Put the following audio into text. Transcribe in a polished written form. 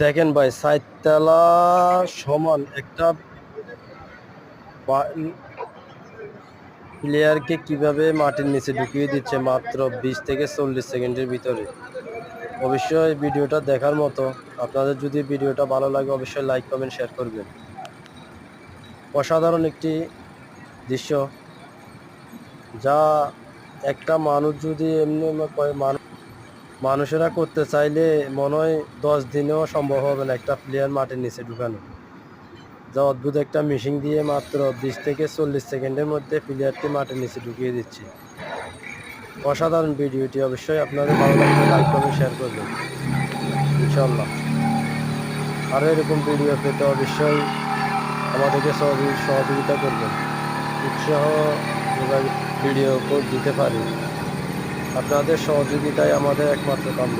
দেখেন ভাই, ৪ তলা সমান একটা প্লেয়ারকে কিভাবে মাটির নিচে ঢুকিয়ে দিচ্ছে মাত্র ২০ থেকে ৪০ সেকেন্ডের ভিতরে। অবশ্যই ভিডিওটা দেখার মতো। আপনাদের যদি ভিডিওটা ভালো লাগে অবশ্যই লাইক কমেন্ট শেয়ার করবেন। অসাধারণ একটি দৃশ্য, যা একটা মানুষ যদি এমনি মানুষেরা করতে চাইলে মনে হয় ১০ দিনেও সম্ভব হবে না একটা প্লেয়ার মাটির নিচে ঢুকানো। যা অদ্ভুত একটা মেশিন দিয়ে মাত্র ২০ থেকে ৪০ সেকেন্ডের মধ্যে প্লেয়ারকে মাটির নিচে ঢুকিয়ে দিচ্ছে। অসাধারণ ভিডিওটি, অবশ্যই আপনাদের ভালো লাগলে লাইক কমেন্ট শেয়ার করবেন ইনশাল্লাহ। আরও এরকম ভিডিও পেতে অবশ্যই আমাদেরকে সহযোগিতা করবেন। উৎসাহ যেভাবে ভিডিও দিতে পারি, আপনাদের সহযোগিতাই আমাদের একমাত্র কাম্য।